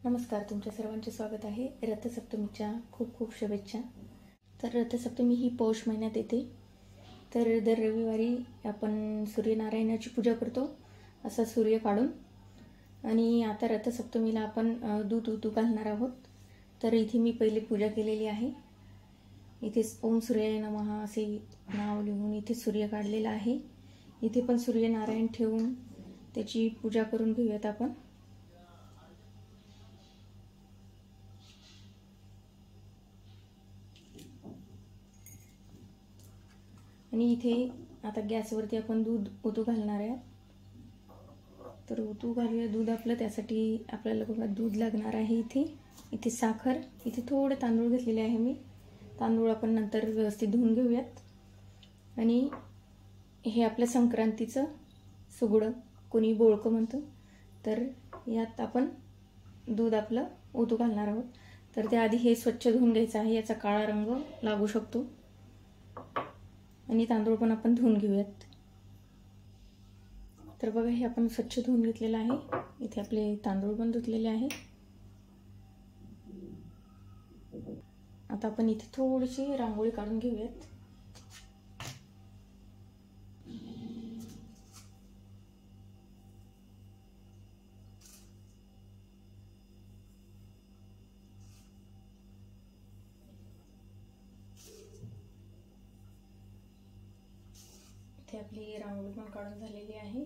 नमस्कार, तुमच्या सर्वांचे स्वागत आहे। रथसप्तमीच्या खूप खूप शुभेच्छा। तर रथसप्तमी ही पौष महिन्यात येते। तर दर रविवारी आपण सूर्यनारायणाची पूजा करतो, असा सूर्य काढून। आणि आता रथसप्तमीला आपण दूध उतू घालणार आहोत। तर इथे मी पहिले पूजा केलेली आहे। इथे ओम सूर्याय नमः असे नाव लिहून इथे सूर्य काढलेला आहे। इथे पण सूर्यनारायण ठेवून त्याची पूजा करून घेऊयात आपण। आणि इथे आता गॅसवरती आपण दूध उतू घालणार आहे। तर उतू घालूया दूध आपलं। त्यासाठी आपल्याला बघा दूध लागणार आहे। इथे साखर, इथे थोडे तांदूळ घेतलेले आहे मी। तांदूळ आपण नंतर व्यवस्थित धुवून घेऊयात। आणि हे आपल्या संक्रांतीचं सुगडं, कोणी बोळकं म्हणतं। तर यात आपण दूध आपलं उतू घालणार आहोत। तर त्याआधी हे स्वच्छ धुवून घ्यायचं आहे, याचा काळा रंग लागू शकतो। आणि तांदूळ पण आपण धुवून घेऊयात। तर बघा हे आपण स्वच्छ धुवून घेतलेलं आहे। इथे आपले तांदूळ पण धुतलेले आहे। आता आपण इथे थोडीशी रांगोळी काढून घेऊयात। इथे आपली रांगोळी पण काढून झालेली आहे।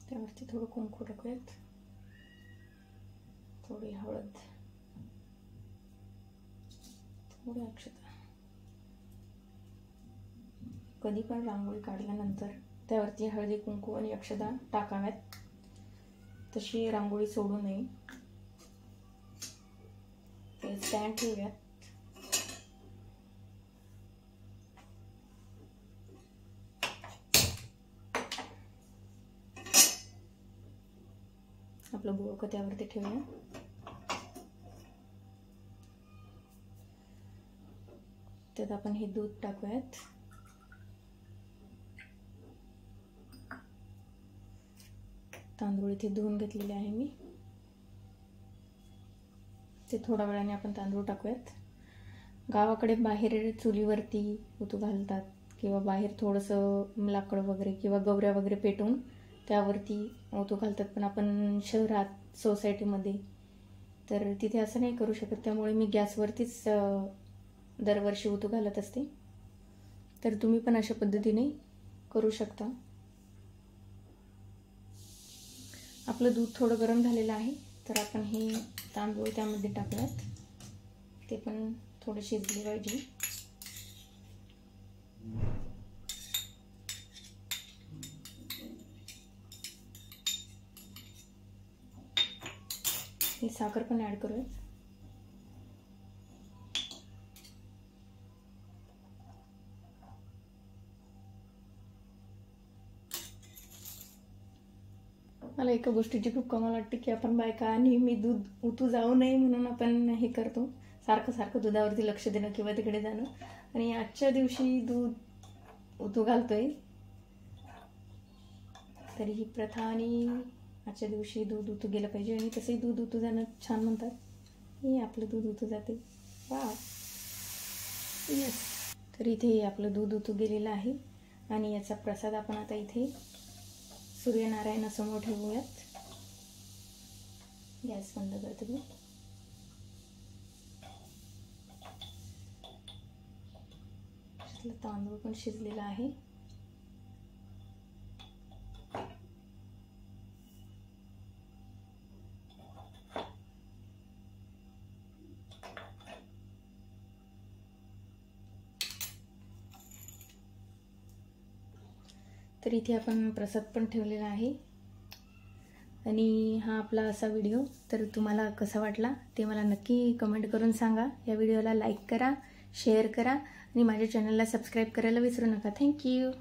त्यावरती थोडं कुंकू टाकूयात, थोडी हळद, थोडी अक्षता। कधी पण रांगोळी काढल्यानंतर त्यावरती हळदी, कुंकू आणि अक्षता टाकाव्यात, तशी रांगोळी सोडू नये। ते स्टँड ठेवूयात। आपलं बोळकं त्यावरती ठेवूया। त्यात आपण हे दूध टाकूयात। तांदूळ इथे धुवून घेतलेले आहे मी। ते थोड्या वेळाने आपण तांदूळ टाकूयात। गावाकडे बाहेर चुलीवरती उतू घालतात, किंवा बाहेर थोडंसं लाकड वगैरे किंवा गवऱ्या वगैरे पेटवून त्यावरती उतू घालतात। पण आपण शहरात सोसायटीमध्ये तर तिथे असं नाही करू शकत। त्यामुळे मी गॅसवरतीच दरवर्षी उतू घालत असते। तर तुम्ही पण अशा पद्धतीने करू शकता। आपलं दूध थोडं गरम झालेलं आहे। तर आपण हे तांदूळ त्यामध्ये टाकूयात। ते पण थोडे शिजले पाहिजे। ही साखर पण ऍड करूयात। मला एका गोष्टीची खूप कमाल वाटते की आपण बायका नेहमी दूध उतू जाऊ नये म्हणून आपण हे करतो, सारखं सारखं दुधावरती लक्ष देणं किंवा तिकडे जाणं। आणि आजच्या दिवशी दूध उतू घालतोय, तरी ही प्रथा आणि आजच्या दिवशी दूध उतू गेलं पाहिजे। आणि तसंही दूध उतू जाणं छान म्हणतात। हे आपलं दूध उतू जाते, वाव, यस। तर इथे आपलं दूध उतू गेलेलं आहे। आणि याचा प्रसाद आपण आता इथे सूर्यनारायणासमोर ठेवूयात। गॅस बंद करते मी। तांदूळ पण शिजलेला आहे। तर इथे आपण प्रसाद पण ठेवलेला आहे। आणि हा आपला असा व्हिडिओ। तर तुम्हाला कसा वाटला ते मला नक्की कमेंट करून सांगा। या व्हिडिओला लाईक करा, शेअर करा आणि माझ्या चॅनलला सबस्क्राईब करायला विसरू नका। थँक्यू।